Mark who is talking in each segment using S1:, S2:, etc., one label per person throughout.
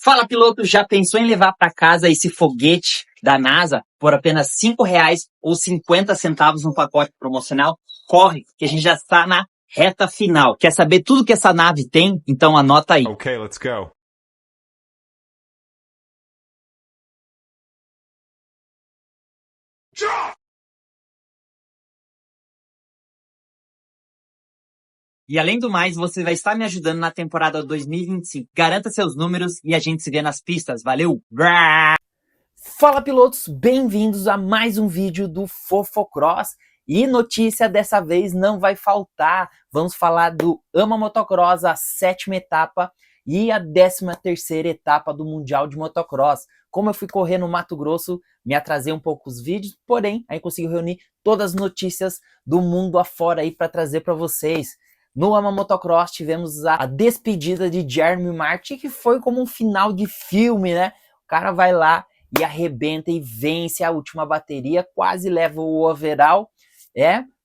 S1: Fala, piloto, já pensou em levar para casa esse foguete da NASA por apenas R$ 5 ou 50 centavos no pacote promocional? Corre, que a gente já está na reta final. Quer saber tudo que essa nave tem? Então anota aí.
S2: Okay, let's go.
S1: E além do mais, você vai estar me ajudando na temporada 2025. Garanta seus números e a gente se vê nas pistas. Valeu! Fala, pilotos! Bem-vindos a mais um vídeo do Fofocross. E notícia dessa vez não vai faltar. Vamos falar do AMA Motocross, a 7ª etapa e a 13ª etapa do Mundial de Motocross. Como eu fui correr no Mato Grosso, me atrasei um pouco os vídeos, porém, aí consegui reunir todas as notícias do mundo afora aí para trazer para vocês. No AMA Motocross tivemos a despedida de Jeremy Martin, que foi como um final de filme, né? O cara vai lá e arrebenta e vence a última bateria, quase leva o overall.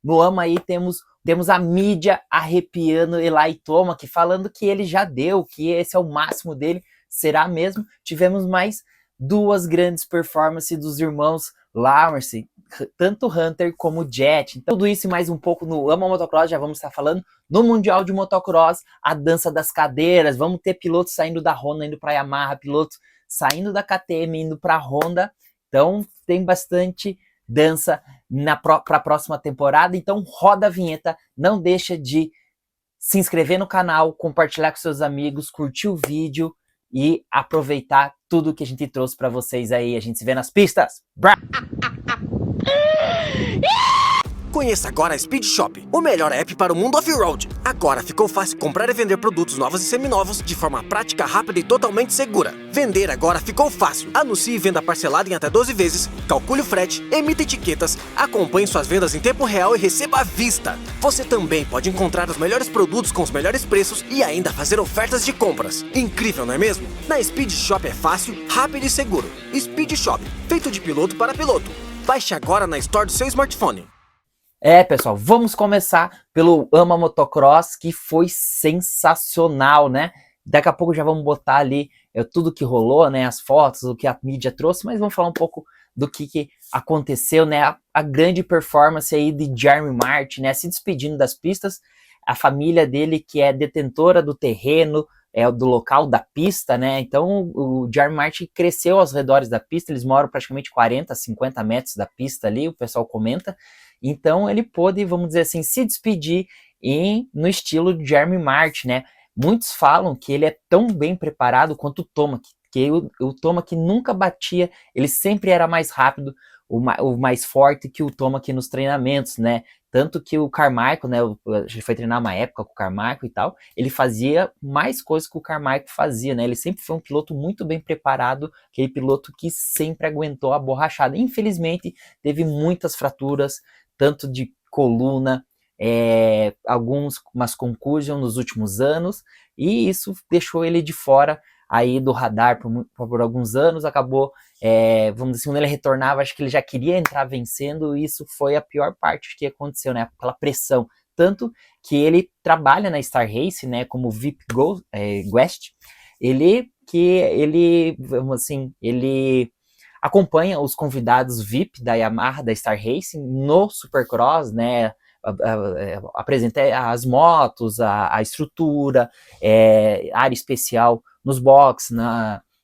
S1: No AMA aí temos a mídia arrepiando Eli Tomac, falando que ele já deu, que esse é o máximo dele, será mesmo? Tivemos mais duas grandes performances dos irmãos Lawrence, tanto Hunter como Jet. Então, tudo isso e mais um pouco no AMA Motocross, já vamos estar falando. No Mundial de Motocross, a dança das cadeiras, vamos ter pilotos saindo da Honda, indo para Yamaha, pilotos saindo da KTM, indo para Honda. Então, tem bastante dança para a próxima temporada. Então, roda a vinheta, não deixa de se inscrever no canal, compartilhar com seus amigos, curtir o vídeo e aproveitar tudo que a gente trouxe para vocês aí. A gente se vê nas pistas.
S3: Conheça agora a Speed Shop, o melhor app para o mundo off-road. Agora ficou fácil comprar e vender produtos novos e seminovos de forma prática, rápida e totalmente segura. Vender agora ficou fácil. Anuncie e venda parcelada em até 12 vezes, calcule o frete, emita etiquetas, acompanhe suas vendas em tempo real e receba à vista. Você também pode encontrar os melhores produtos com os melhores preços e ainda fazer ofertas de compras. Incrível, não é mesmo? Na Speed Shop é fácil, rápido e seguro. Speed Shop, feito de piloto para piloto. Baixe agora na Store do seu smartphone.
S1: Pessoal, vamos começar pelo AMA Motocross, que foi sensacional, né? Daqui a pouco já vamos botar ali tudo que rolou, né? As fotos, o que a mídia trouxe, mas vamos falar um pouco do que aconteceu, né? A grande performance aí de Jeremy Martin, né? Se despedindo das pistas, a família dele, que é detentora do terreno, do local da pista, né? Então o Jeremy Martin cresceu aos redores da pista, eles moram praticamente 40, 50 metros da pista ali, o pessoal comenta. Então ele pôde, vamos dizer assim, se despedir no estilo de Jeremy Martin, né? Muitos falam que ele é tão bem preparado quanto o Tomac, que o Tomac nunca batia, ele sempre era mais rápido, o mais forte que o Tomac nos treinamentos, né? Tanto que o Carmichael, né? A gente foi treinar uma época com o Carmichael e tal, ele fazia mais coisas que o Carmichael fazia, né? Ele sempre foi um piloto muito bem preparado, aquele piloto que sempre aguentou a borrachada. Infelizmente, teve muitas fraturas, tanto de coluna, umas concussions nos últimos anos, e isso deixou ele de fora aí do radar por alguns anos. Acabou, vamos dizer assim, quando ele retornava, acho que ele já queria entrar vencendo, e isso foi a pior parte que aconteceu, né, aquela pressão, tanto que ele trabalha na Star Race, né, como VIP Guest, ele vamos assim, ele acompanha os convidados VIP da Yamaha, da Star Racing, no Supercross, né? Apresenta as motos, a estrutura, área especial nos boxes,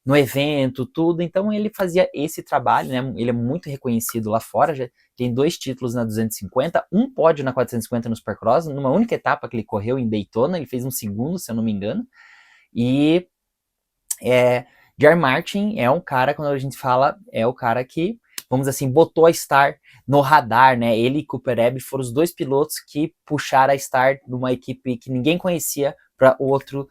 S1: no evento, tudo. Então ele fazia esse trabalho, né? Ele é muito reconhecido lá fora, já tem 2 títulos na 250, um pódio na 450 no Supercross, numa única etapa que ele correu em Daytona, ele fez um segundo, se eu não me engano. E Jeremy Martin é um cara, quando a gente fala, é o cara que, vamos dizer assim, botou a Star no radar, né? Ele e Cooper Abbey foram os 2 pilotos que puxaram a Star de uma equipe que ninguém conhecia para outro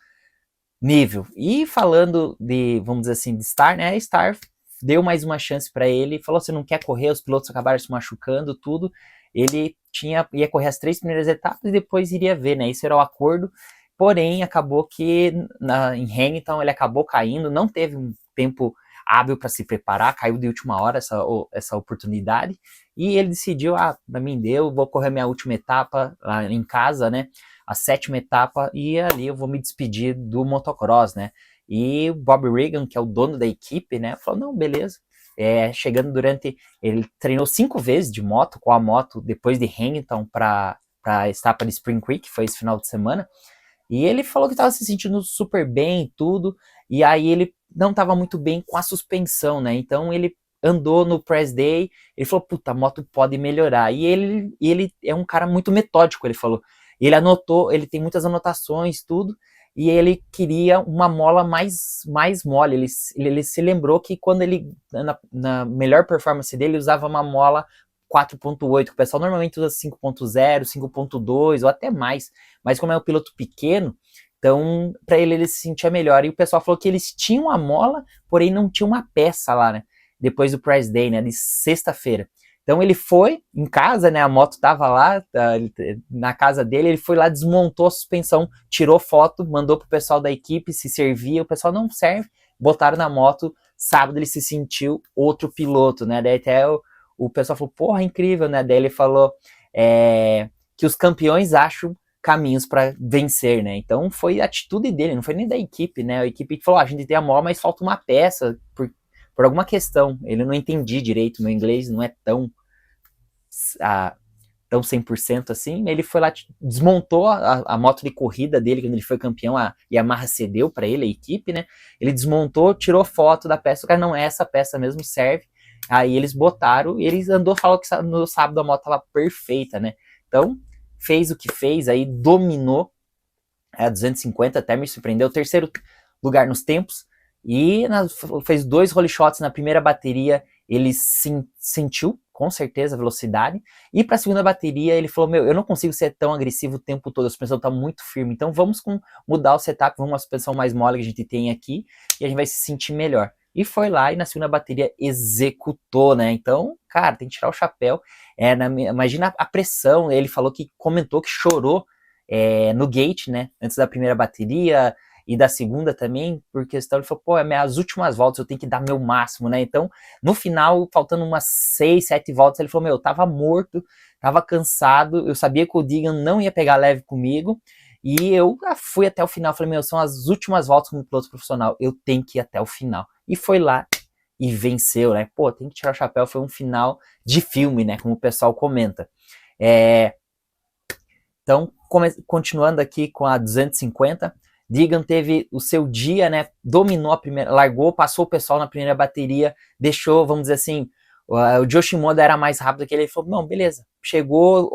S1: nível. E falando de, vamos dizer assim, de Star, né? A Star deu mais uma chance para ele, falou: você não quer correr, os pilotos acabaram se machucando, tudo. Ele ia correr as 3 primeiras etapas e depois iria ver, né? Isso era o acordo. Porém, acabou que em Hamilton ele acabou caindo, não teve um tempo hábil para se preparar, caiu de última hora essa oportunidade, e ele decidiu, para mim deu, vou correr minha última etapa lá em casa, né, a 7ª etapa, e ali eu vou me despedir do motocross, né, E o Bob Regan, que é o dono da equipe, né, falou, não, beleza. Chegando ele treinou 5 vezes de moto, com a moto, depois de Hamilton para a etapa de Spring Creek, que foi esse final de semana. E ele falou que estava se sentindo super bem e tudo, e aí ele não estava muito bem com a suspensão, né? Então ele andou no press day, ele falou, puta, a moto pode melhorar. E ele é um cara muito metódico, ele falou. Ele anotou, ele tem muitas anotações, tudo, e ele queria uma mola mais mole. Ele se lembrou que quando ele, na melhor performance dele, usava uma mola 4.8, que o pessoal normalmente usa 5.0, 5.2 ou até mais, mas como é um piloto pequeno, então para ele se sentia melhor. E o pessoal falou que eles tinham a mola, porém não tinha uma peça lá, né? Depois do Prize Day, né? De sexta-feira. Então ele foi em casa, né? A moto tava lá na casa dele, ele foi lá, desmontou a suspensão, tirou foto, mandou pro pessoal da equipe, se servia, o pessoal não serve, botaram na moto. Sábado ele se sentiu outro piloto, né? Daí até o pessoal falou, porra, incrível, né? Daí ele falou que os campeões acham caminhos para vencer, né? Então foi a atitude dele, não foi nem da equipe, né? A equipe falou, a gente tem a mola, mas falta uma peça por alguma questão. Ele não entendi direito, meu inglês não é tão 100% assim. Ele foi lá, desmontou a moto de corrida dele, quando ele foi campeão, a Yamaha cedeu para ele, a equipe, né? Ele desmontou, tirou foto da peça, o cara, não, essa peça mesmo serve. Aí eles botaram, e eles falou que no sábado a moto tava perfeita, né? Então, fez o que fez, aí dominou a 250, até me surpreendeu, terceiro lugar nos tempos, e fez 2 roll shots na primeira bateria, ele sentiu, com certeza, a velocidade, e para a segunda bateria ele falou, eu não consigo ser tão agressivo o tempo todo, a suspensão tá muito firme, então vamos mudar o setup, vamos uma suspensão mais mole que a gente tem aqui, e a gente vai se sentir melhor. E foi lá e na segunda bateria executou, né? Então, cara, tem que tirar o chapéu. Imagina a pressão. Ele falou que comentou que chorou no gate, né? Antes da primeira bateria e da segunda também, por questão, ele falou, pô, as últimas voltas eu tenho que dar meu máximo, né? Então, no final, faltando umas 6, 7 voltas, ele falou, eu tava morto, tava cansado, eu sabia que o Deegan não ia pegar leve comigo, e eu fui até o final, falei, são as últimas voltas como piloto profissional, eu tenho que ir até o final. E foi lá e venceu, né? Pô, tem que tirar o chapéu, foi um final de filme, né? Como o pessoal comenta. Então, continuando aqui com a 250, Deegan teve o seu dia, né? Dominou a primeira, largou, passou o pessoal na primeira bateria, deixou, vamos dizer assim, o Joe Shimoda era mais rápido que ele falou, não, beleza, chegou,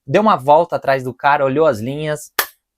S1: deu uma volta atrás do cara, olhou as linhas,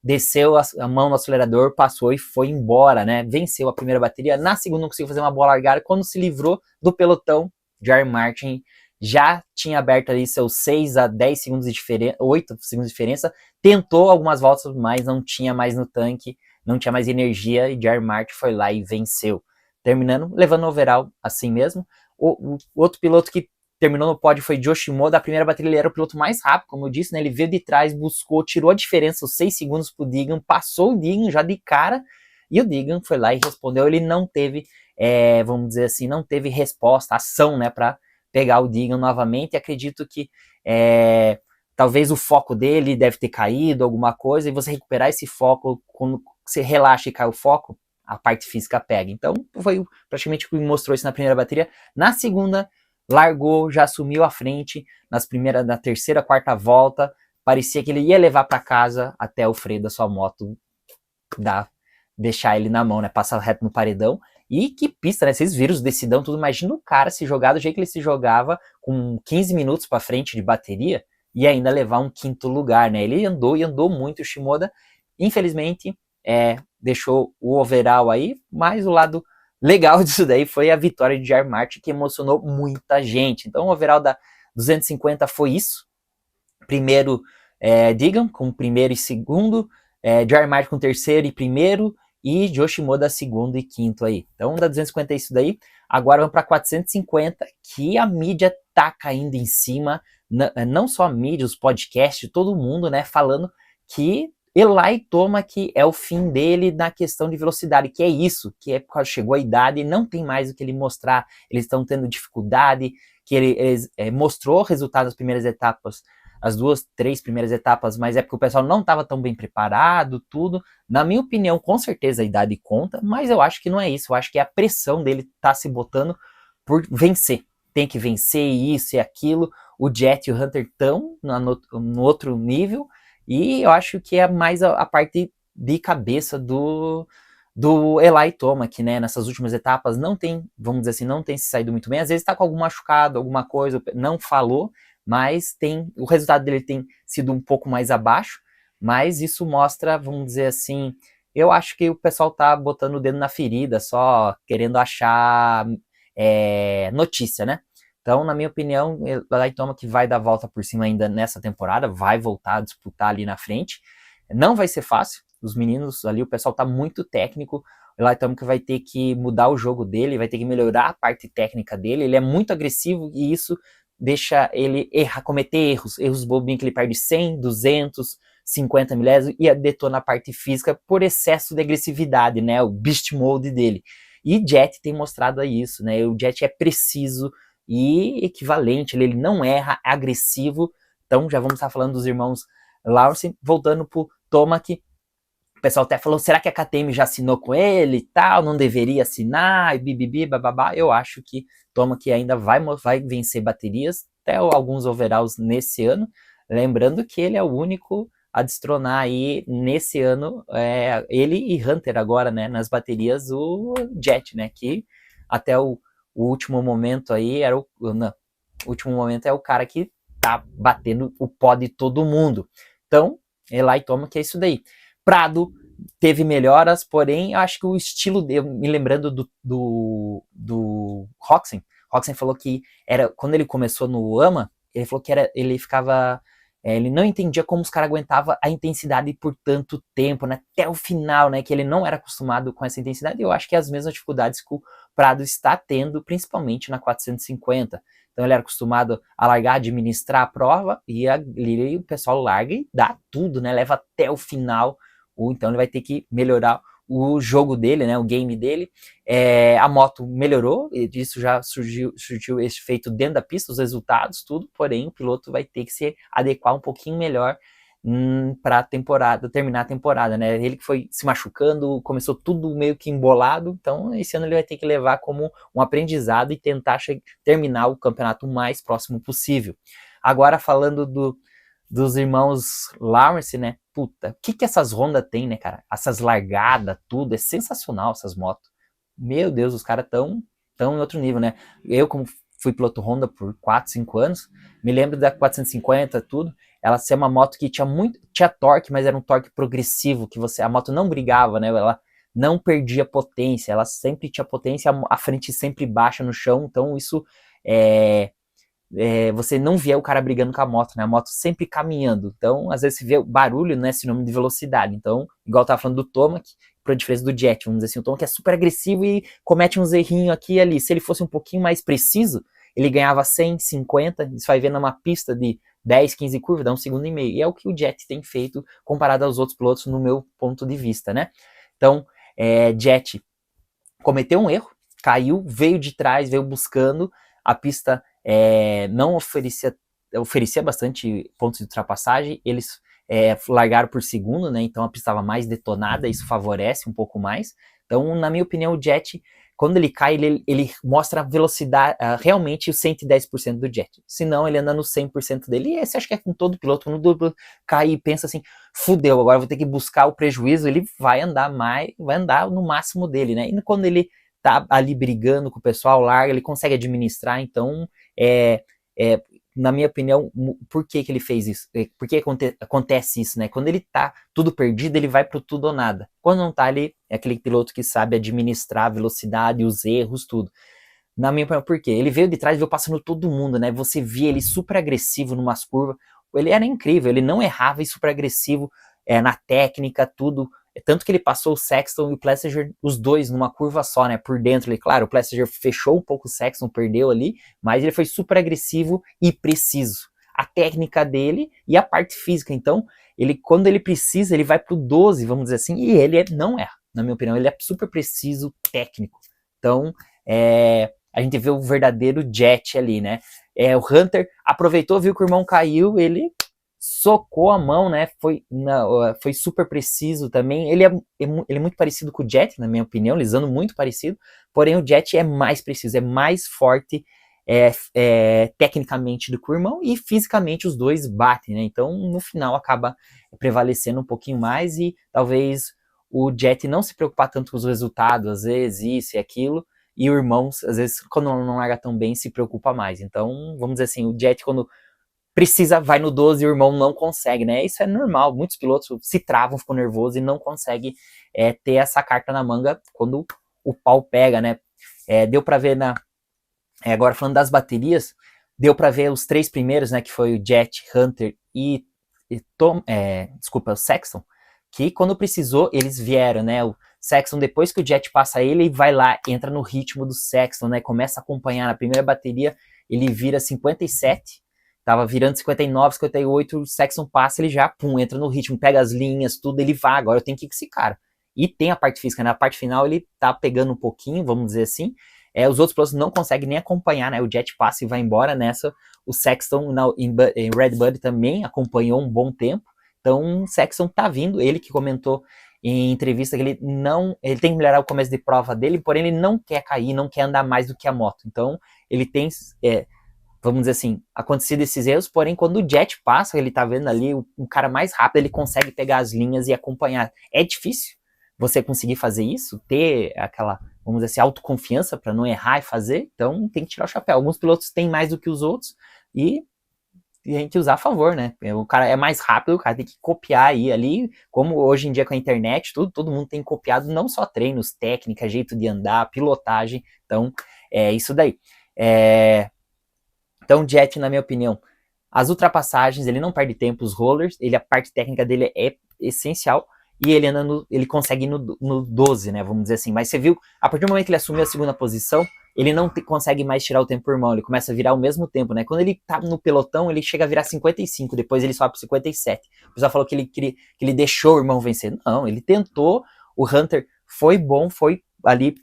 S1: desceu a mão no acelerador, passou e foi embora, né? Venceu a primeira bateria, na segunda não conseguiu fazer uma boa largada, quando se livrou do pelotão, Jerry Martin já tinha aberto ali seus 6 a 10 segundos de diferença, 8 segundos de diferença, tentou algumas voltas, mas não tinha mais no tanque, não tinha mais energia, e Jerry Martin foi lá e venceu, terminando, levando o overall assim mesmo. O outro piloto que terminou no pódio foi Joe Shimoda, da primeira bateria ele era o piloto mais rápido, como eu disse, né? Ele veio de trás, buscou, tirou a diferença, os 6 segundos pro Deegan, passou o Deegan já de cara, e o Deegan foi lá e respondeu, ele não teve, vamos dizer assim, não teve resposta, ação, né, para pegar o Deegan novamente, e acredito que talvez o foco dele deve ter caído, alguma coisa, e você recuperar esse foco, quando você relaxa e cai o foco, a parte física pega. Então, foi praticamente o que mostrou isso na primeira bateria. Na segunda, largou, já assumiu a frente, na terceira, quarta volta, parecia que ele ia levar para casa até o freio da sua moto deixar ele na mão, né, passar reto no paredão. E que pista, né, vocês viram os decidão, tudo, imagina o cara se jogar do jeito que ele se jogava, com 15 minutos para frente de bateria, e ainda levar um quinto lugar, né, ele andou e andou muito, o Shimoda, infelizmente, deixou o overall aí, mas o lado legal disso daí foi a vitória de Jerry Martin, que emocionou muita gente. Então o overall da 250 foi isso. Primeiro, Deegan com primeiro e segundo, Jerry Martin com terceiro e primeiro, e Joe Shimoda segundo e quinto aí. Então da 250 é isso daí. Agora vamos para 450, que a mídia tá caindo em cima, não só a mídia, os podcasts, todo mundo, né, falando que Eli Tomac é o fim dele na questão de velocidade, que é isso, que é porque chegou a idade e não tem mais o que ele mostrar, eles estão tendo dificuldade, que ele mostrou resultados das primeiras etapas, as 2, 3 primeiras etapas, mas é porque o pessoal não estava tão bem preparado, tudo. Na minha opinião, com certeza a idade conta, mas eu acho que não é isso. Eu acho que é a pressão dele tá se botando por vencer. Tem que vencer isso e aquilo. O Jet e o Hunter estão no outro nível, e eu acho que é mais a parte de cabeça do Eli Tomac, né? Nessas últimas etapas não tem, vamos dizer assim, não tem se saído muito bem. Às vezes tá com algum machucado, alguma coisa, não falou, mas o resultado dele tem sido um pouco mais abaixo, mas isso mostra, vamos dizer assim, eu acho que o pessoal tá botando o dedo na ferida, só querendo achar notícia, né? Então, na minha opinião, o Eli Tomac vai dar a volta por cima ainda nessa temporada, vai voltar a disputar ali na frente. Não vai ser fácil, os meninos ali, o pessoal tá muito técnico, o Eli Tomac vai ter que mudar o jogo dele, vai ter que melhorar a parte técnica dele, ele é muito agressivo e isso deixa ele cometer erros bobinhos que ele perde 100, 200, 50 milésimos e detona a parte física por excesso de agressividade, né, o beast mode dele. E Jet tem mostrado isso, né, o Jet é preciso e equivalente, ele não erra, é agressivo. Então já vamos estar falando dos irmãos Lawrence, voltando pro Tomac. O pessoal até falou, será que a KTM já assinou com ele e tal, não deveria assinar, e bibibi, bababá. Eu acho que Tomac ainda vai vencer baterias, até alguns overalls nesse ano, lembrando que ele é o único a destronar aí nesse ano, ele e Hunter agora, né, nas baterias, o Jet, né, que até o último momento aí era o último momento é o cara que tá batendo o pó de todo mundo. Então, Eli Tomac é isso daí. Prado teve melhoras, porém, eu acho que o estilo dele, me lembrando do Roczen falou que era, quando ele começou no AMA, ele falou que ele ficava, ele não entendia como os caras aguentavam a intensidade por tanto tempo, né, até o final, né, que ele não era acostumado com essa intensidade, e eu acho que é as mesmas dificuldades que o Prado está tendo, principalmente na 450. Então ele era acostumado a largar, administrar a prova, e ali o pessoal larga e dá tudo, né, leva até o final. Então ele vai ter que melhorar o jogo dele, né, o game dele. A moto melhorou, e disso já surgiu esse efeito dentro da pista, os resultados, tudo, porém o piloto vai ter que se adequar um pouquinho melhor para terminar a temporada, né? Ele que foi se machucando, começou tudo meio que embolado, então esse ano ele vai ter que levar como um aprendizado e tentar terminar o campeonato o mais próximo possível. Agora falando dos irmãos Lawrence, né? Puta, o que essas Honda tem, né, cara? Essas largadas, tudo, é sensacional essas motos. Meu Deus, os caras tão em outro nível, né? Eu, como fui piloto Honda por 4, 5 anos, me lembro da 450, tudo, ela ser uma moto que tinha torque, mas era um torque progressivo, que a moto não brigava, né? Ela não perdia potência, ela sempre tinha potência, a frente sempre baixa no chão, então isso você não vê o cara brigando com a moto, né? A moto sempre caminhando. Então, às vezes, você vê o barulho, né? Sinônimo de velocidade. Então, igual eu tava falando do Tomac, por diferença do Jet, vamos dizer assim, o Tomac é super agressivo e comete uns errinhos aqui e ali. Se ele fosse um pouquinho mais preciso, ele ganhava 100, 50, você vai ver numa pista de 10, 15 curvas, dá 1,5 segundos. E é o que o Jet tem feito comparado aos outros pilotos, no meu ponto de vista, né? Então, Jet cometeu um erro, caiu, veio de trás, veio buscando, a pista não oferecia bastante pontos de ultrapassagem, eles largaram por segundo, né? Então a pista estava mais detonada, isso favorece um pouco mais. Então, na minha opinião, o Jet, quando ele cai, ele mostra a velocidade, realmente o 110% do Jet. Senão, ele anda no 100% dele. E esse acho que é com todo piloto. Quando o piloto cai e pensa assim, fudeu, agora vou ter que buscar o prejuízo, ele vai andar no máximo dele, né? E quando ele tá ali brigando com o pessoal, larga, ele consegue administrar. Então, na minha opinião, por que ele fez isso? Por que acontece isso, né? Quando ele tá tudo perdido, ele vai pro tudo ou nada. Quando não tá, ele é aquele piloto que sabe administrar a velocidade, os erros, tudo. Na minha opinião, por quê? Ele veio de trás, veio passando todo mundo, né? Você via ele super agressivo numas curvas. Ele era incrível, ele não errava e super agressivo na técnica, tudo. Tanto que ele passou o Sexton e o Plessinger, os dois, numa curva só, né? Por dentro ali, claro, o Plessinger fechou um pouco o Sexton, perdeu ali, mas ele foi super agressivo e preciso. A técnica dele e a parte física. Então, quando ele precisa, ele vai pro 12, vamos dizer assim, e ele não erra. Na minha opinião, ele é super preciso, técnico. Então, a gente vê o verdadeiro Jet ali, né? O Hunter aproveitou, viu que o irmão caiu, ele socou a mão, né? Foi super preciso também. Ele é muito parecido com o Jet, na minha opinião, eles andam muito parecido, porém o Jet é mais preciso, é mais forte tecnicamente do que o irmão, e fisicamente os dois batem, né? Então, no final, acaba prevalecendo um pouquinho mais, e talvez o Jet não se preocupar tanto com os resultados, às vezes isso e aquilo, e o irmão, às vezes, quando não larga tão bem, se preocupa mais. Então, vamos dizer assim, o Jet, quando precisa, vai no 12 e o irmão não consegue, né? Isso é normal, muitos pilotos se travam, ficam nervosos e não conseguem ter essa carta na manga quando o pau pega, né? Deu pra ver agora falando das baterias, deu pra ver os 3 primeiros, né? Que foi o Jet, Hunter e o Sexton, que quando precisou, eles vieram, né? O Sexton, depois que o Jet passa ele vai lá, entra no ritmo do Sexton, né? Começa a acompanhar na primeira bateria, ele vira 57, tava virando 59, 58, o Sexton passa, ele já, entra no ritmo, pega as linhas, tudo, ele vai, agora eu tenho que ir com esse cara. E tem a parte física, né? Na parte final ele tá pegando um pouquinho, vamos dizer assim, os outros pilotos não conseguem nem acompanhar, né? O Jet passa e vai embora nessa, o Sexton em Redbud também acompanhou um bom tempo, então o Sexton tá vindo, ele que comentou em entrevista que ele tem que melhorar o começo de prova dele, porém ele não quer cair, não quer andar mais do que a moto, então ele tem... vamos dizer assim, acontecido esses erros, porém quando o Jet passa, ele tá vendo ali um cara mais rápido, ele consegue pegar as linhas e acompanhar. É difícil você conseguir fazer isso, ter aquela, vamos dizer assim, autoconfiança para não errar e fazer, então tem que tirar o chapéu. Alguns pilotos têm mais do que os outros e a gente usar a favor, né? O cara é mais rápido, o cara tem que copiar aí ali, como hoje em dia com a internet, todo mundo tem copiado não só treinos, técnica, jeito de andar, pilotagem, então é isso daí. Então o Jet, na minha opinião, as ultrapassagens, ele não perde tempo, os rollers, a parte técnica dele é essencial, e ele consegue ir no 12, né, vamos dizer assim, mas você viu, a partir do momento que ele assumiu a segunda posição, ele não consegue mais tirar o tempo por irmão, ele começa a virar ao mesmo tempo, né, quando ele tá no pelotão, ele chega a virar 55, depois ele sobe para 57, o pessoal falou que ele deixou o irmão vencer, não, ele tentou, o Hunter foi bom, foi ali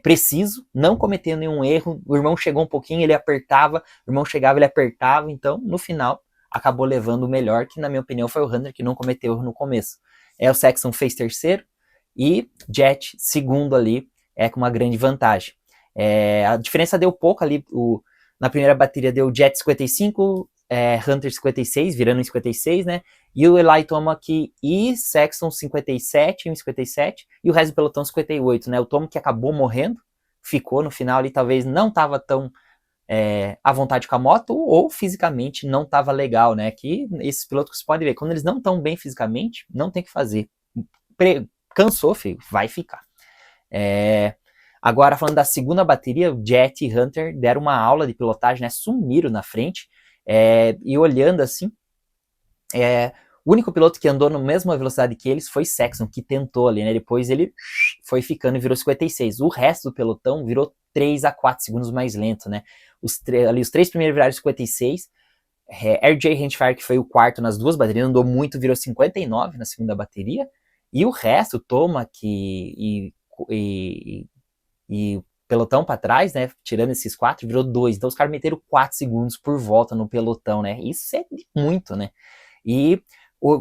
S1: preciso, não cometendo nenhum erro, o irmão chegou um pouquinho, ele apertava, o irmão chegava, ele apertava, então no final acabou levando o melhor, que na minha opinião foi o Hunter, que não cometeu erro no começo. O Sexton fez terceiro e Jet segundo ali, com uma grande vantagem. A diferença deu pouco ali, na primeira bateria deu Jet 55, Hunter 56, virando em 56, né? E o Eli Tomac e Sexton 57, 57, e o resto do pelotão 58, né? O Tomac acabou morrendo, ficou no final ali, talvez não estava tão à vontade com a moto, ou fisicamente não estava legal, né? Que esses pilotos que você pode ver, quando eles não estão bem fisicamente, não tem o que fazer. Cansou, filho, vai ficar. Agora, falando da segunda bateria, o Jet e Hunter deram uma aula de pilotagem, né? Sumiram na frente, e olhando assim, o único piloto que andou na mesma velocidade que eles foi Sexton, que tentou ali, né? Depois ele foi ficando e virou 56. O resto do pelotão virou 3 a 4 segundos mais lento, né? Os 3 primeiros viraram 56. RJ Hansfire, que foi o quarto nas duas baterias, andou muito, virou 59 na segunda bateria. E o resto, Tomac e o pelotão para trás, né? Tirando esses 4, virou 2. Então os caras meteram 4 segundos por volta no pelotão, né? Isso é muito, né? E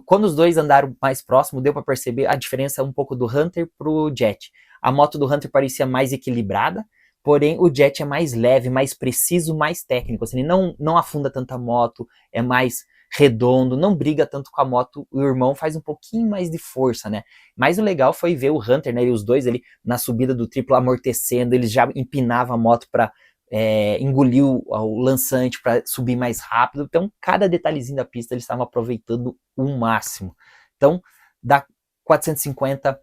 S1: quando os dois andaram mais próximo, deu para perceber a diferença um pouco do Hunter pro Jet. A moto do Hunter parecia mais equilibrada, porém o Jet é mais leve, mais preciso, mais técnico. Assim, ele não afunda tanto a moto, é mais redondo, não briga tanto com a moto, o irmão faz um pouquinho mais de força, né? Mas o legal foi ver o Hunter, né? E os dois ali na subida do triplo amortecendo, eles já empinavam a moto para engolir o lançante para subir mais rápido. Então, cada detalhezinho da pista eles estavam aproveitando o máximo. Então, da 450,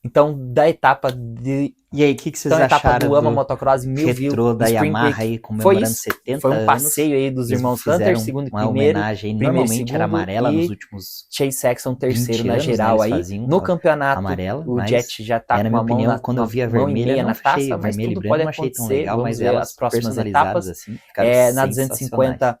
S1: então, da etapa de...
S2: E aí, o que vocês acharam
S1: do Ama Motocross 1000
S2: retrô da Yamaha aí comemorando 70 anos?
S1: Foi um passeio aí dos irmãos Hunter, segundo e primeiro.
S2: Uma homenagem, normalmente era amarela nos últimos
S1: Chase Sexton terceiro na geral, né, aí. No campeonato,
S2: amarela,
S1: o Jet já tá com uma mão
S2: quando eu vi a vermelha
S1: na taça, mas tudo pode acontecer. Vamos ver as próximas etapas.
S2: Assim,
S1: na 250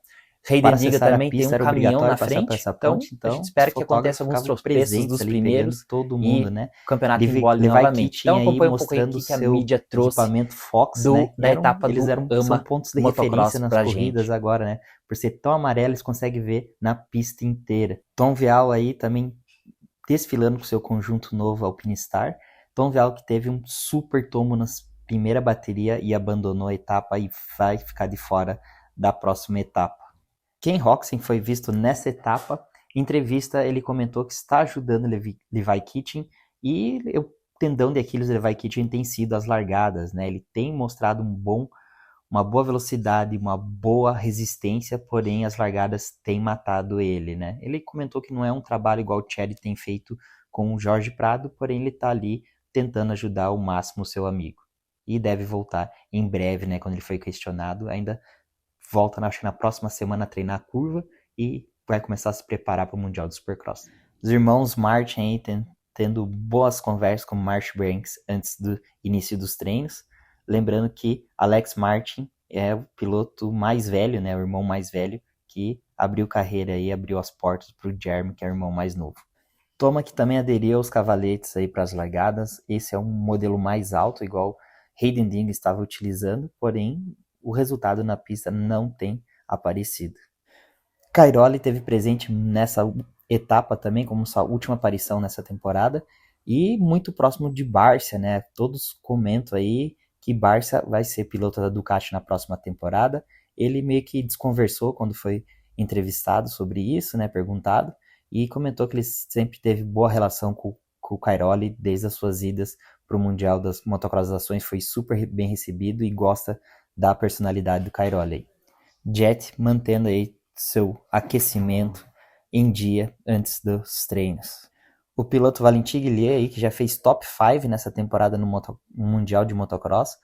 S1: Heidendiga também tem um
S2: era
S1: caminhão na
S2: passar
S1: frente,
S2: por essa
S1: então
S2: ponte,
S1: a gente espera que aconteça alguns tropeços dos
S2: ali,
S1: primeiros
S2: todo mundo, né?
S1: o campeonato embole
S2: Levi
S1: novamente.
S2: Kitchen
S1: Então
S2: aí
S1: acompanha um pouco aí o
S2: mostrando
S1: que a
S2: seu
S1: mídia trouxe
S2: equipamento Fox, né?
S1: da etapa
S2: Eles
S1: do
S2: são
S1: AMA
S2: pontos de
S1: Motocross
S2: referência nas
S1: pra
S2: corridas
S1: gente.
S2: agora, né? Por ser tão amarelo, eles conseguem ver na pista inteira. Tom Vial aí também desfilando com seu conjunto novo Alpinistar. Tom Vial que teve um super tombo na primeira bateria e abandonou a etapa e vai ficar de fora da próxima etapa. Ken Roczen foi visto nessa etapa. Em entrevista, ele comentou que está ajudando Levi Kitchen e o tendão de Aquiles do Levi Kitchen tem sido as largadas, né? Ele tem mostrado uma boa velocidade, uma boa resistência, porém as largadas têm matado ele, né? Ele comentou que não é um trabalho igual o Chad tem feito com o Jorge Prado, porém ele está ali tentando ajudar ao máximo o seu amigo. E deve voltar em breve, né? Quando ele foi questionado, ainda volta, acho que na próxima semana a treinar a curva e vai começar a se preparar para o Mundial do Supercross. Os irmãos Martin aí tendo boas conversas com Marsh Banks antes do início dos treinos. Lembrando que Alex Martin é o piloto mais velho, né, o irmão mais velho, que abriu carreira e abriu as portas para o Jeremy, que é o irmão mais novo. Toma que também aderiu aos cavaletes aí para as largadas. Esse é um modelo mais alto, igual Heidendinger estava utilizando, porém o resultado na pista não tem aparecido. Cairoli teve presente nessa etapa também, como sua última aparição nessa temporada, e muito próximo de Barcia, né? Todos comentam aí que Barcia vai ser piloto da Ducati na próxima temporada. Ele meio que desconversou quando foi entrevistado sobre isso, né? Perguntado, e comentou que ele sempre teve boa relação com o Cairoli desde as suas idas para o Mundial das Motocross Ações, foi super bem recebido e gosta da personalidade do Cairoli. Jet mantendo aí seu aquecimento em dia antes dos treinos. O piloto Valentin Guillier aí, que já fez top 5 nessa temporada no Mundial de Motocross,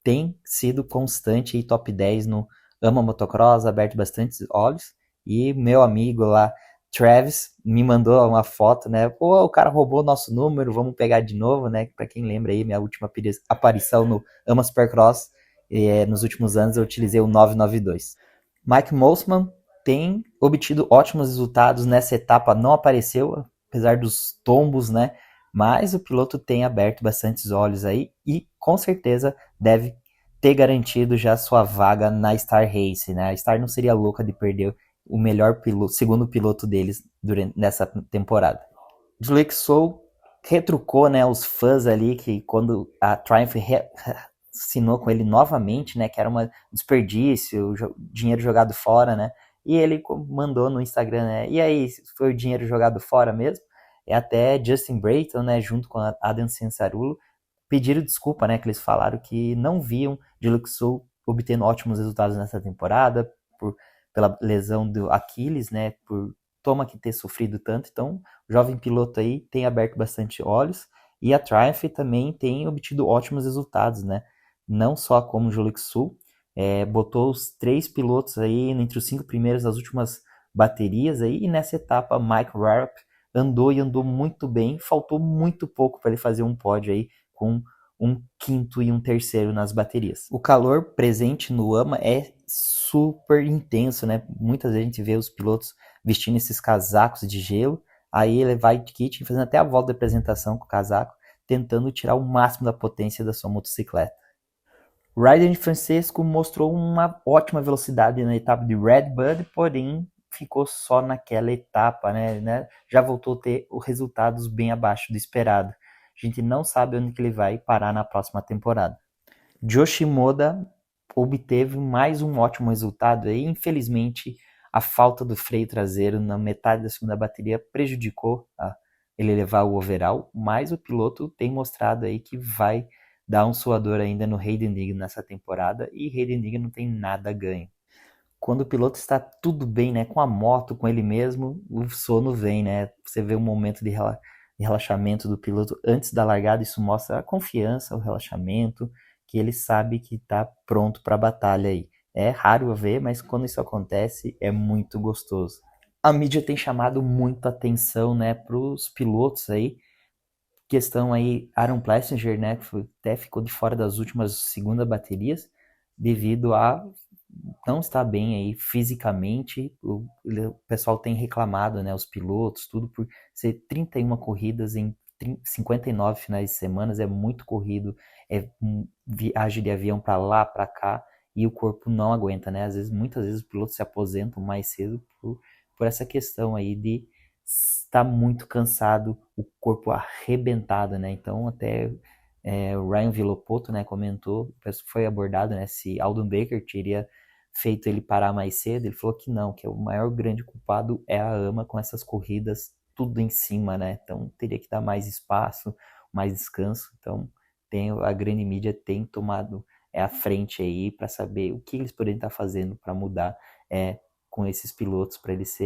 S2: tem sido constante e top 10 no AMA Motocross, aberto bastante olhos. E meu amigo lá, Travis, me mandou uma foto, né? Pô, o cara roubou nosso número, vamos pegar de novo, né? Para quem lembra aí, minha última aparição no AMA Supercross, nos últimos anos eu utilizei o 992. Mike Mosman tem obtido ótimos resultados nessa etapa, não apareceu, apesar dos tombos, né? Mas o piloto tem aberto bastantes olhos aí e com certeza deve ter garantido já sua vaga na Star Race, né? A Star não seria louca de perder o melhor piloto, segundo piloto deles nessa temporada. Juliette Soul retrucou, né, os fãs ali que quando a Triumph assinou com ele novamente, né, que era um desperdício, dinheiro jogado fora, né? E ele mandou no Instagram, né? E aí, foi o dinheiro jogado fora mesmo? E até Justin Brayton, né, junto com a Adam Cianciarulo, pediram desculpa, né, que eles falaram que não viam Juliette Soul obtendo ótimos resultados nessa temporada pela lesão do Aquiles, né, por Toma que ter sofrido tanto. Então, o jovem piloto aí tem aberto bastante olhos e a Triumph também tem obtido ótimos resultados, né? Não só como Juliette Soul, botou os 3 pilotos aí entre os 5 primeiros das últimas baterias aí, e nessa etapa Mike Rapp andou muito bem, faltou muito pouco para ele fazer um pódio aí com um quinto e um terceiro nas baterias. O calor presente no AMA é super intenso, né? Muitas vezes a gente vê os pilotos vestindo esses casacos de gelo, aí ele vai de kit fazendo até a volta de apresentação com o casaco, tentando tirar o máximo da potência da sua motocicleta. Ryder Francesco mostrou uma ótima velocidade na etapa de Redbud, porém ficou só naquela etapa, né? Já voltou a ter os resultados bem abaixo do esperado. A gente não sabe onde que ele vai parar na próxima temporada. Yoshimoda obteve mais um ótimo resultado e infelizmente a falta do freio traseiro na metade da segunda bateria prejudicou ele levar o overall, mas o piloto tem mostrado aí que vai dar um suador ainda no Heidendinger nessa temporada e Heidendinger não tem nada ganho. Quando o piloto está tudo bem, né, com a moto, com ele mesmo, o sono vem, né? Você vê um momento de relaxamento do piloto antes da largada, isso mostra a confiança, o relaxamento, que ele sabe que está pronto para a batalha aí. É raro ver, mas quando isso acontece é muito gostoso. A mídia tem chamado muita atenção, né, para os pilotos aí. Questão aí, Aaron Plessinger, né, que até ficou de fora das últimas segunda baterias devido a não está bem aí fisicamente. O pessoal tem reclamado, né, os pilotos, tudo por ser 31 corridas em 59 finais de semana, é muito corrido, é viagem de avião para lá, para cá, e o corpo não aguenta, né? Muitas vezes os pilotos se aposentam mais cedo por essa questão aí de estar muito cansado, o corpo arrebentado, né? Então até o Ryan Villopoto, né, comentou, foi abordado, né, se Aldon Baker teria feito ele parar mais cedo. Ele falou que não, que o maior grande culpado é a AMA com essas corridas tudo em cima, né? Então teria que dar mais espaço, mais descanso. Então a grande mídia tem tomado a frente aí para saber o que eles poderiam estar fazendo para mudar com esses pilotos, para eles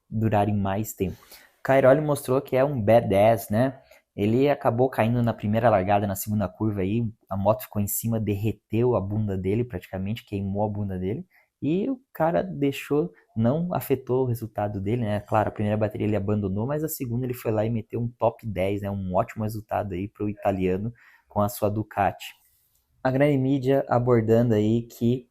S2: durarem mais tempo. Cairoli mostrou que é um badass, né? Ele acabou caindo na primeira largada, na segunda curva aí, a moto ficou em cima, derreteu a bunda dele praticamente, queimou a bunda dele, e o cara não afetou o resultado dele, né? Claro, a primeira bateria ele abandonou, mas a segunda ele foi lá e meteu um top 10, né? Um ótimo resultado aí para o italiano com a sua Ducati. A grande mídia abordando aí que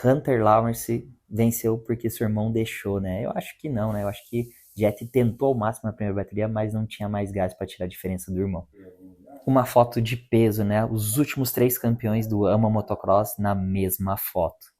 S2: Hunter Lawrence venceu porque seu irmão deixou, né? Eu acho que não, né? Eu acho que Jet tentou ao máximo na primeira bateria, mas não tinha mais gás para tirar a diferença do irmão. Uma foto de peso, né? Os últimos 3 campeões do AMA Motocross na mesma foto.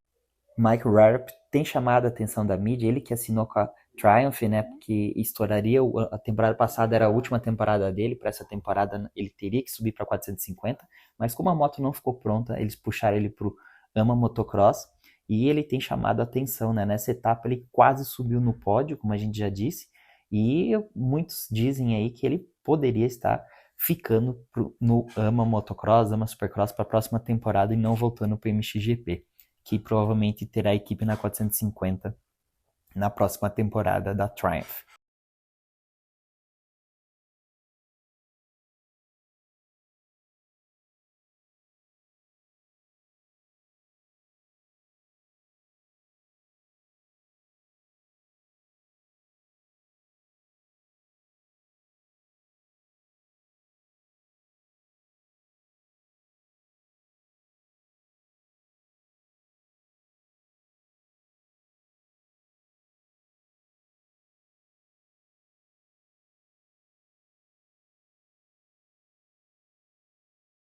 S2: Mike Rapp tem chamado a atenção da mídia, ele que assinou com a Triumph, né? Porque estouraria, a temporada passada era a última temporada dele, para essa temporada ele teria que subir para 450, mas como a moto não ficou pronta, eles puxaram ele para o AMA Motocross. E ele tem chamado a atenção, né? Nessa etapa ele quase subiu no pódio, como a gente já disse, e muitos dizem aí que ele poderia estar ficando no AMA Motocross, AMA Supercross para a próxima temporada e não voltando para o MXGP, que provavelmente terá a equipe na 450 na próxima temporada da Triumph.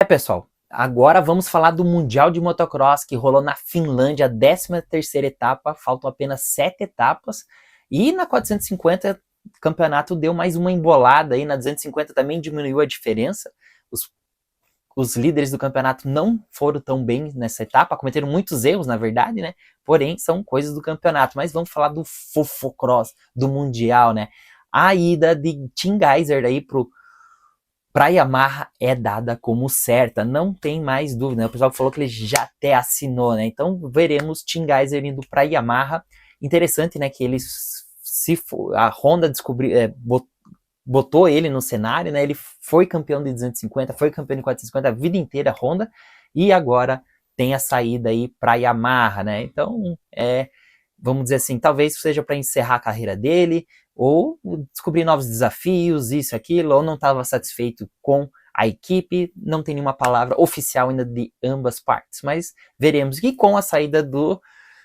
S1: Pessoal, agora vamos falar do Mundial de Motocross que rolou na Finlândia, a 13ª etapa, faltam apenas 7 etapas, e na 450 o campeonato deu mais uma embolada aí, na 250 também diminuiu a diferença, os líderes do campeonato não foram tão bem nessa etapa, cometeram muitos erros, na verdade, né? Porém, são coisas do campeonato. Mas vamos falar do Fofocross, do Mundial, né? A ida de Tim Gajser aí para Yamaha é dada como certa, não tem mais dúvida, né? O pessoal falou que ele já até assinou, né? Então veremos Tim Gajser indo para Yamaha. Interessante, né? Que eles a Honda botou ele no cenário, né? Ele foi campeão de 250, foi campeão de 450 a vida inteira, a Honda, e agora tem a saída aí para Yamaha, né? Então, vamos dizer assim, talvez seja para encerrar a carreira dele, ou descobrir novos desafios, isso, aquilo, ou não estava satisfeito com a equipe, não tem nenhuma palavra oficial ainda de ambas partes, mas veremos. E com a saída do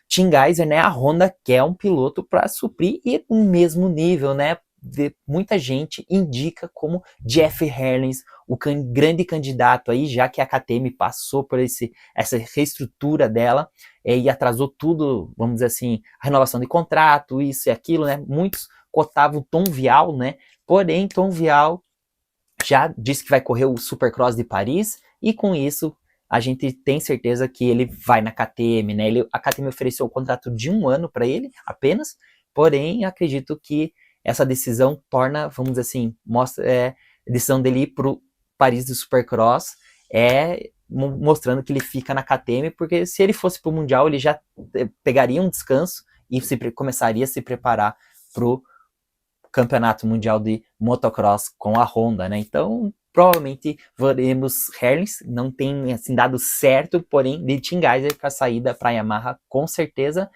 S1: Tim Gajser, né, a Honda quer um piloto para suprir e no mesmo nível, né? Muita gente indica como Jeff Herlings, o grande candidato aí, já que a KTM passou por essa reestrutura dela e atrasou tudo, vamos dizer assim, a renovação de contrato, isso e aquilo, né? Muitos cotavam Tom Vial, né? Porém, Tom Vial já disse que vai correr o Supercross de Paris e com isso a gente tem certeza que ele vai na KTM, né? A KTM ofereceu um contrato de 1 ano para ele apenas, porém acredito que essa decisão torna, vamos dizer assim, mostra a decisão dele ir para o Paris do Supercross, mostrando que ele fica na KTM, porque se ele fosse para o Mundial, ele já pegaria um descanso e começaria a se preparar para o Campeonato Mundial de Motocross com a Honda, né? Então, provavelmente veremos Herlings, não tem assim dado certo, porém, de Tim Gajser para a saída para a Yamaha, com certeza.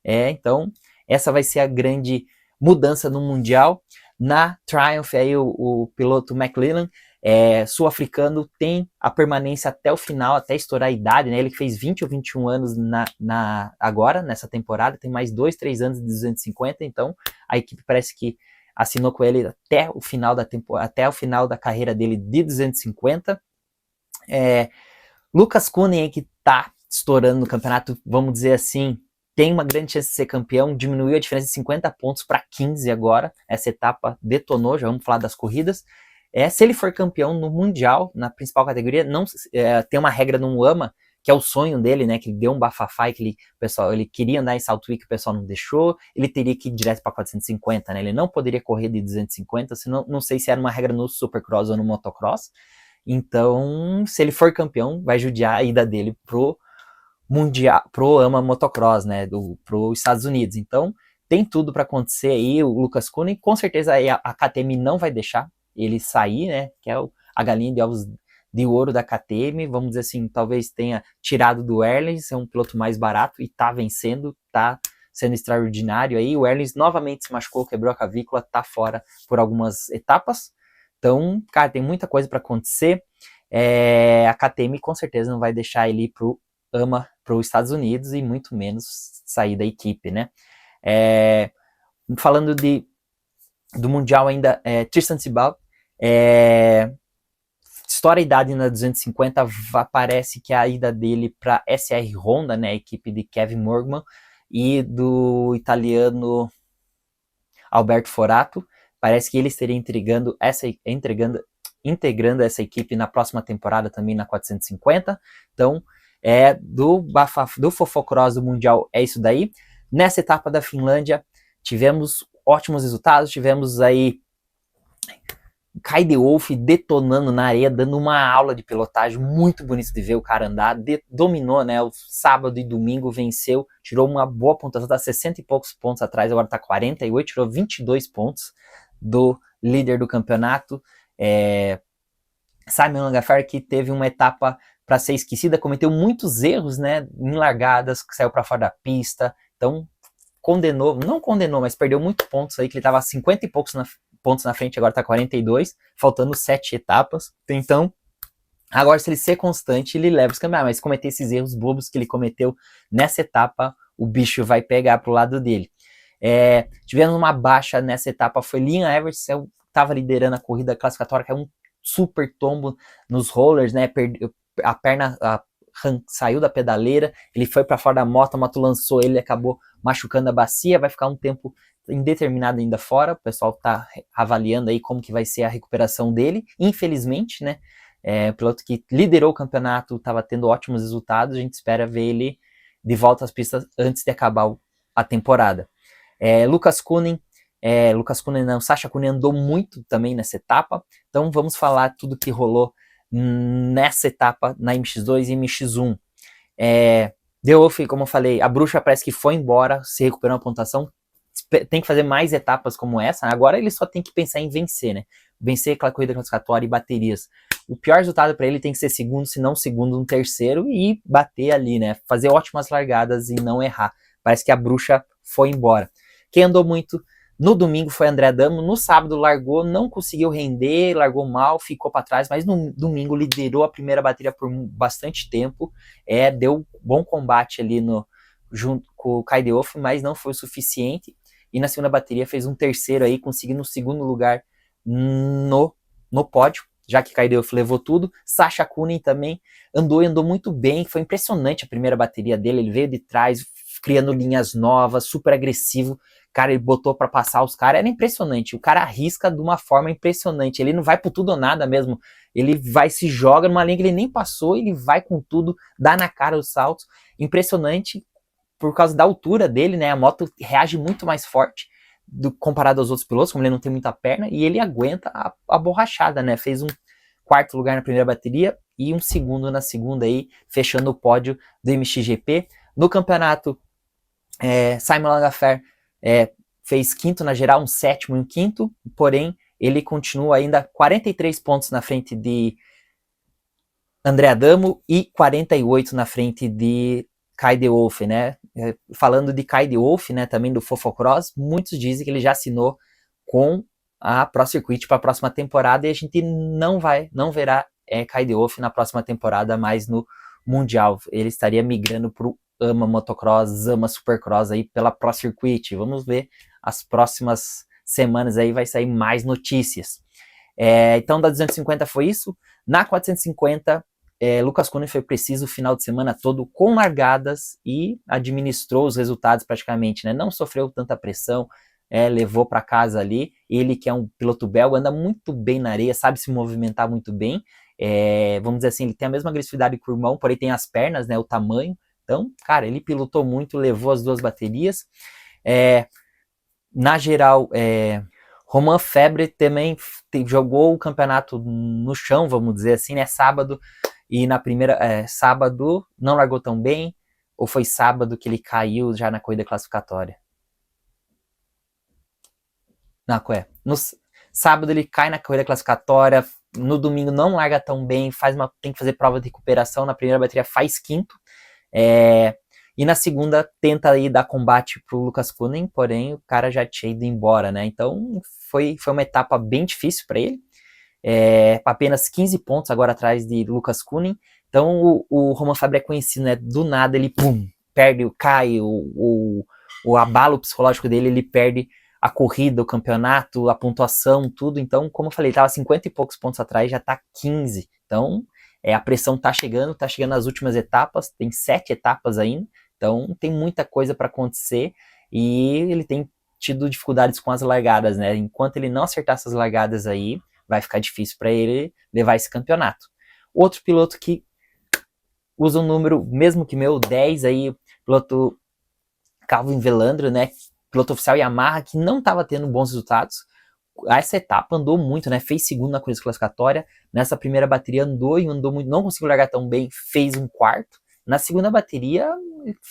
S1: Então, essa vai ser a grande mudança no Mundial. Na Triumph, aí o piloto McLellan, sul-africano, tem a permanência até o final, até estourar a idade, né? Ele que fez 20 ou 21 anos agora, nessa temporada, tem mais 2, 3 anos de 250, então a equipe parece que assinou com ele até o final da carreira dele de 250. Lucas Koenen, que tá estourando no campeonato, vamos dizer assim, tem uma grande chance de ser campeão, diminuiu a diferença de 50 pontos para 15 agora, essa etapa detonou, já vamos falar das corridas. Se ele for campeão no Mundial, na principal categoria, não tem uma regra no AMA, que é o sonho dele, né, que ele deu um bafafá, que ele queria andar em Saltwick, o pessoal não deixou, ele teria que ir direto para 450, né, ele não poderia correr de 250, senão, não sei se era uma regra no Supercross ou no Motocross. Então, se ele for campeão, vai judiar a ida dele pro Mundial, pro AMA Motocross, né, pro Estados Unidos. Então, tem tudo para acontecer aí, o Lucas Koenen, com certeza aí a KTM não vai deixar ele sair, né, que é a galinha de ovos de ouro da KTM, vamos dizer assim, talvez tenha tirado do Erlens, é um piloto mais barato e tá vencendo, tá sendo extraordinário aí. O Erlens novamente se machucou, quebrou a clavícula, tá fora por algumas etapas. Então, cara, tem muita coisa para acontecer. A KTM com certeza não vai deixar ele ir pro AMA, pro Estados Unidos, e muito menos sair da equipe, né? Falando do Mundial ainda, Tristan Sebald, estoura a idade na 250, parece que a ida dele para SR Honda, né, a equipe de Kevin Morgman, e do italiano Alberto Forato. Parece que ele estaria integrando essa equipe na próxima temporada também na 450. Então, do Fofocross do Mundial é isso daí. Nessa etapa da Finlândia, tivemos ótimos resultados, tivemos aí Kai de Wolf detonando na areia, dando uma aula de pilotagem, muito bonito de ver o cara andar, dominou, né, o sábado e domingo, venceu, tirou uma boa pontuação, tá 60 e poucos pontos atrás, agora tá 48, tirou 22 pontos do líder do campeonato. Simon Langaffer, que teve uma etapa para ser esquecida, cometeu muitos erros, né, em largadas, saiu para fora da pista, então não condenou, mas perdeu muitos pontos aí, que ele tava a 50 e poucos pontos na frente, agora tá 42, faltando 7 etapas. Então, agora se ele ser constante, ele leva os campeonatos, mas cometer esses erros bobos que ele cometeu nessa etapa, o bicho vai pegar pro lado dele. Tivemos uma baixa nessa etapa, foi Liam Everts, estava liderando a corrida classificatória, que é um super tombo nos rollers, né, a perna saiu da pedaleira, ele foi para fora da moto, a moto lançou ele, acabou machucando a bacia, vai ficar um tempo indeterminado ainda fora, o pessoal tá avaliando aí como que vai ser a recuperação dele, infelizmente, né, o piloto que liderou o campeonato, estava tendo ótimos resultados, a gente espera ver ele de volta às pistas antes de acabar a temporada. Sasha Koenen andou muito também nessa etapa, então vamos falar tudo que rolou nessa etapa na MX2 e MX1. De Wolf, como eu falei, a bruxa parece que foi embora, se recuperou a pontuação, tem que fazer mais etapas como essa, agora ele só tem que pensar em vencer, né? Vencer aquela corrida classificatória e baterias. O pior resultado para ele tem que ser segundo, se não segundo, um terceiro, e bater ali, né? Fazer ótimas largadas e não errar. Parece que a bruxa foi embora. Quem andou muito no domingo foi André Adamo, no sábado largou, não conseguiu render, largou mal, ficou para trás, mas no domingo liderou a primeira bateria por bastante tempo, deu bom combate ali junto com o Kai de Wolf, mas não foi o suficiente, e na segunda bateria fez um terceiro aí, conseguindo o segundo lugar no pódio, já que Kai de Wolf levou tudo. Sasha Koenen também andou muito bem, foi impressionante a primeira bateria dele, ele veio de trás, criando linhas novas, super agressivo, cara, ele botou pra passar os caras, era impressionante, o cara arrisca de uma forma impressionante, ele não vai por tudo ou nada mesmo, ele se joga numa linha que ele nem passou, ele vai com tudo, dá na cara os saltos, impressionante, por causa da altura dele, né, a moto reage muito mais forte comparado aos outros pilotos, como ele não tem muita perna, e ele aguenta a borrachada, né, fez um quarto lugar na primeira bateria, e um segundo na segunda aí, fechando o pódio do MXGP. No campeonato, Simon Langaffer fez quinto na geral, um sétimo e um quinto, porém ele continua ainda 43 pontos na frente de André Adamo e 48 na frente de Kai de Wolf, né? Falando de Kai de Wolf, né, também do Fofocross, muitos dizem que ele já assinou com a Pro Circuit para a próxima temporada, e a gente não verá Kai De-Wolf na próxima temporada mais no Mundial. Ele estaria migrando para o AMA Motocross, AMA Supercross aí pela Pro Circuit. Vamos ver as próximas semanas aí, vai sair mais notícias. Então da 250 foi isso. Na 450, Lucas Counin foi preciso o final de semana todo com largadas e administrou os resultados praticamente, né? Não sofreu tanta pressão, levou para casa ali. Ele, que é um piloto belga, anda muito bem na areia, sabe se movimentar muito bem. Vamos dizer assim, ele tem a mesma agressividade que o irmão, porém tem as pernas, né? O tamanho. Então, cara, ele pilotou muito, levou as 2 baterias. Na geral, Romain Febvre também jogou o campeonato no chão, vamos dizer assim, né? Sábado, e na primeira, sábado não largou tão bem, ou foi sábado que ele caiu já na corrida classificatória? Não, no sábado ele cai na corrida classificatória, no domingo não larga tão bem, tem que fazer prova de recuperação, na primeira bateria faz quinto, e na segunda tenta aí dar combate pro Lucas Counin, porém o cara já tinha ido embora, né? Então foi uma etapa bem difícil para ele, apenas 15 pontos agora atrás de Lucas Counin. Então o Romain Febvre é conhecido, né? Do nada ele perde, cai, o abalo psicológico dele, ele perde a corrida, o campeonato, a pontuação, tudo. Então, como eu falei, ele estava 50 e poucos pontos atrás, já está 15. Então, a pressão está chegando nas últimas etapas, tem 7 etapas ainda, então tem muita coisa para acontecer, e ele tem tido dificuldades com as largadas, né? Enquanto ele não acertar essas largadas aí, vai ficar difícil para ele levar esse campeonato. Outro piloto que usa um número, mesmo que meu, 10 aí, piloto Calvin Velandro, né? Piloto oficial Yamaha, que não estava tendo bons resultados. Essa etapa andou muito, né? Fez segundo na corrida classificatória. Nessa primeira bateria andou muito, não conseguiu largar tão bem, fez um quarto. Na segunda bateria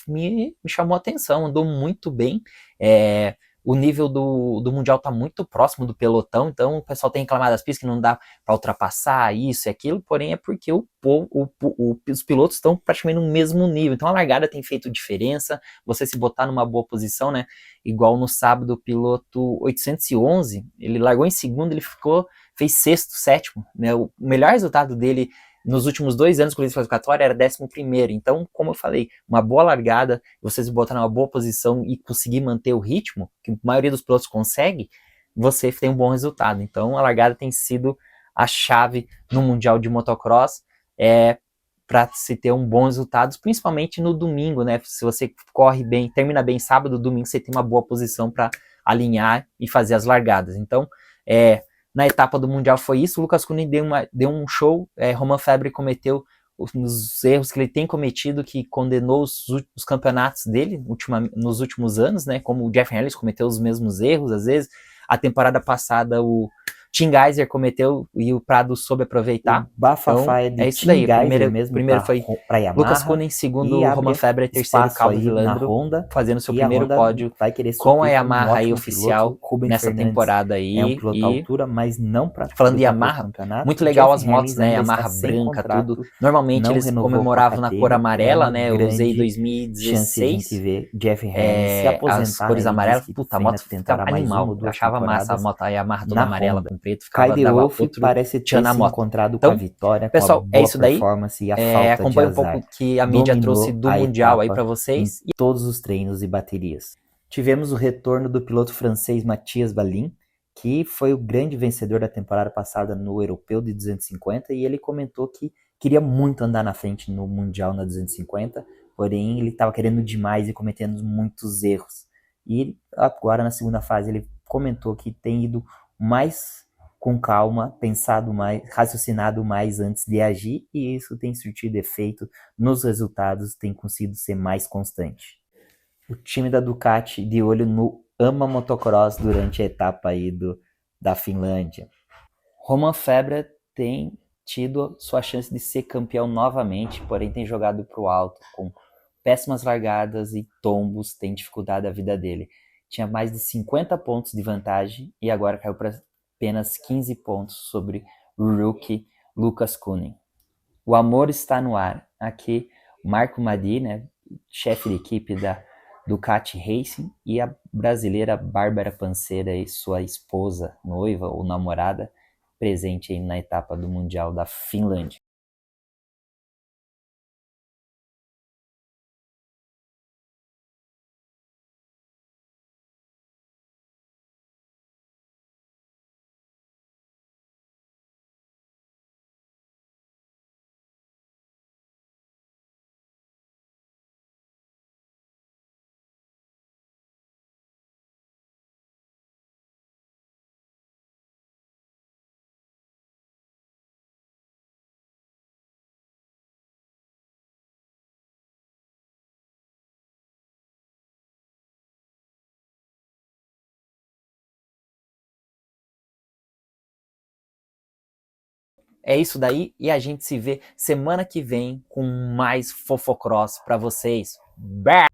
S1: me chamou a atenção, andou muito bem. O nível do Mundial está muito próximo do pelotão, então o pessoal tem reclamado das pistas que não dá para ultrapassar isso e aquilo, porém é porque os pilotos estão praticamente no mesmo nível, então a largada tem feito diferença, você se botar numa boa posição, né, igual no sábado o piloto 811, ele largou em segundo, ele fez sexto, sétimo, né, o melhor resultado dele nos últimos 2 anos de corrida classificatória era 11º, então, como eu falei, uma boa largada, você se botar numa boa posição e conseguir manter o ritmo, que a maioria dos pilotos consegue, você tem um bom resultado. Então, a largada tem sido a chave no Mundial de Motocross, para se ter um bom resultado, principalmente no domingo, né? Se você corre bem, termina bem sábado, domingo você tem uma boa posição para alinhar e fazer as largadas. Então, na etapa do Mundial foi isso, o Lucas Counin deu um show, Romain Febvre cometeu os erros que ele tem cometido, que condenou os campeonatos dele nos últimos anos, né, como o Jeff Harris cometeu os mesmos erros, às vezes, a temporada passada o Tim Geiser cometeu e o Prado soube aproveitar.
S2: O bafafá
S1: então,
S2: é
S1: isso daí, primeiro foi
S2: pra Yamaha,
S1: Lucas Counin, segundo Romain Febvre, terceiro Calvin Velandro, fazendo seu primeiro pódio com a Yamaha aí oficial nessa temporada aí.
S2: É um piloto à altura, mas não para
S1: falando de Yamaha, muito legal as motos, né, Yamaha branca, tudo. Normalmente eles comemoravam na cor amarela, né, eu usei 2016,
S2: Jeff Harris se aposentar,
S1: as cores amarelas, puta, a moto ficava animal, eu achava massa a moto, a Yamaha toda amarela, com preto, ficava, dava outro
S2: parece ter se encontrado com a vitória,
S1: pessoal,
S2: com a boa
S1: isso daí,
S2: performance e a falta
S1: acompanha
S2: de azar.
S1: um pouco que a mídia trouxe do Mundial aí para vocês.
S2: Em todos os treinos e baterias. Tivemos o retorno do piloto francês Mathias Valin, que foi o grande vencedor da temporada passada no Europeu de 250, e ele comentou que queria muito andar na frente no Mundial na 250, porém ele estava querendo demais e cometendo muitos erros. E agora na segunda fase ele comentou que tem ido mais com calma, pensado mais, raciocinado mais antes de agir, e isso tem surtido efeito nos resultados, tem conseguido ser mais constante. O time da Ducati de olho no AMA Motocross durante a etapa aí da Finlândia. Romain Febvre tem tido sua chance de ser campeão novamente, porém tem jogado para o alto, com péssimas largadas e tombos, tem dificultado a vida dele. Tinha mais de 50 pontos de vantagem e agora caiu para apenas 15 pontos sobre o rookie Lucas Counin. O amor está no ar. Aqui, Marco Madi, né, chefe de equipe Ducati Racing, e a brasileira Bárbara Panseira e sua esposa, noiva ou namorada, presente aí na etapa do Mundial da Finlândia.
S1: É isso daí e a gente se vê semana que vem com mais Fofocross para vocês. Bye!